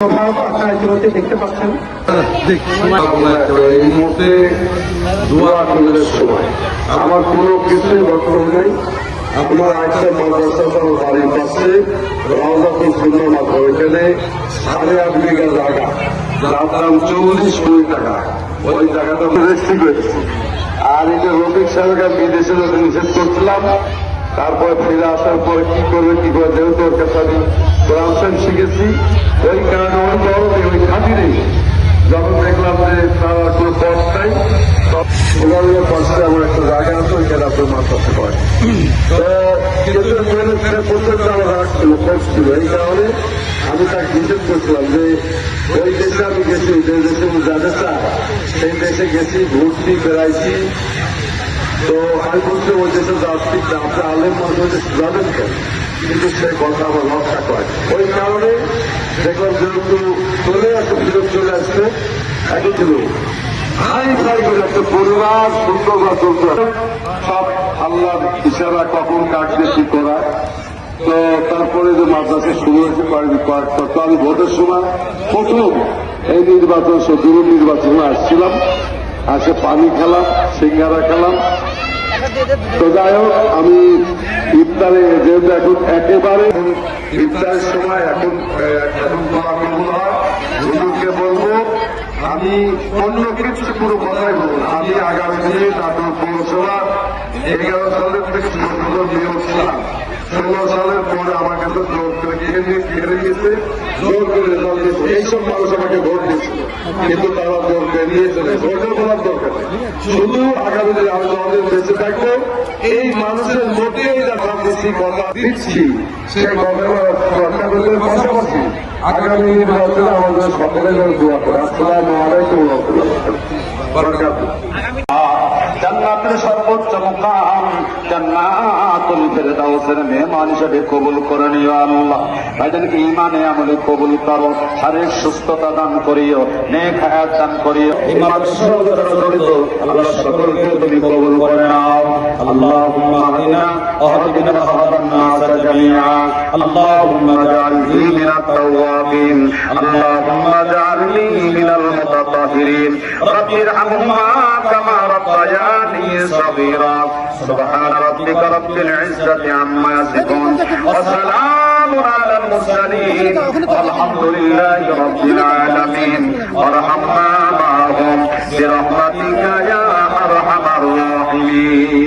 আপনারা ইতিমধ্যে দেখতে পাচ্ছেন। এই মুহূর্তে দোয়া করলের সময় আমার কোনো কিছুই বক্তব্য নেই। আপনার একটা মাদ্রাসা বাড়ির পাশে রওজাতুল সুন্নাহ মাদ্রাসা, ওইখানে 8.5 বিঘা জায়গা, যার দাম 40 কোটি টাকা। ওই জায়গাটা রেজিস্ট্রি করেছি। আর এই যে রফিক সাহেবকে আমি বিদেশে যখন নিষেধ করছিলাম, তারপর ফিরে আসার পর কি করবে যেহেতু ওর কাছে আমি কোরআন শরীফ শিখেছি, ওই কারণে ওই গরমে ওই খাতিরে যখন দেখলাম যে তার কোনো পথ নাই, ওগুলোর পাশে আমার একটা জায়গা আছে, ওইখানে আপনার মাদ্রাসা করে। তো পর্যন্ত আমার রাখছিল, খরচ ছিল। এই কারণে আমি তাকে নিষেধ করছিলাম যে ওই দেশে আমি গেছি, যে দেশে যাদের চায় সেই দেশে গেছি, ঘুরছি, বেড়াইছি। তো আমি বলছি ওই দেশে যাচ্ছি, আপনি আলেম মানুষ যাবেন কেন, কিন্তু সে কথা আমার রক্ষা করে। ওই কারণে দেখলাম যেহেতু চলে আসছে, বিরোধ চলে আসছে, একই ছিল হাই ফাই করে একটা পরিবার সুন্দরভাবে চলতে সব আল্লাহর ইশারা, কখন কাটবে কি করা। তো তারপরে যে মাদ্রাসা শুরু হয়েছে তো আমি ভোটের সময় প্রথম এই নির্বাচন দূর নির্বাচনে আসছিলাম, আসে পানি খেলাম, সিঙ্গারা খেলাম। তো যাই হোক, আমি ইফতারে যেহেতু এখন একেবারে ইফতারের সময় এখন হুজুরকে বলবো আমি অন্য কিছু পুরো কথাই বলবো না। আমি আগামী দিনে নাটোর পৌরসভা 11 সালের থেকে নিয়োগ ছিলাম। 16 সালের পরে আমার কাছে জোর করে ঘিরে গিয়েছে, জোর করে রেজাল্ট দিয়েছে। এইসব মানুষ আমাকে ভোট দিয়েছিল, কিন্তু তারা জোর বেরিয়েছে না। ভোটের বলার দরকার নেই, শুধু আগামী দিনে আমি আমাদের বেঁচে থাকবো এই মানুষের মধ্যেই রাজনীতি কথা দিচ্ছি, সেই কথা রক্ষা করতে পাশাপাশি আগামী নির্বাচনে আমাদের সকলের দোয়া করে। আসসালামু আলাইকুম ওয়া রাহমাতুল্লাহি ওয়া বারাকাতুহু। জান্নাতের সর্বোচ্চ মুকাম জান্নাতুল ফেরদাউসের মেহমান হিসেবে কবুল করে নিও আল্লাহ। ভাইজানকে ঈমানে আমলে কবুল করো, শারীরিক সুস্থতা দান করিও, নেক হায়াত দান করিও। ইমাম জড়িত আল্লাহ সকলকে তুমি কবুল করে নাও। আল্লাহুম্মা হাদিনা ওয়াহদিনা ওয়াহদিন নাস জামিআ। আল্লাহুম্মা জাআলনি মিনাত তাওয়াবিন, আল্লাহুম্মা জাআলনি মিনাল মুতাতাহহিরিন। রাব্বিরহামহুমা কামা ربياني صغيرا. سبحان ربك رب العزة عما يصفون وسلام على المرسلين والحمد لله رب العالمين. وارحمنا معهم برحمتك يا أرحم الراحمين.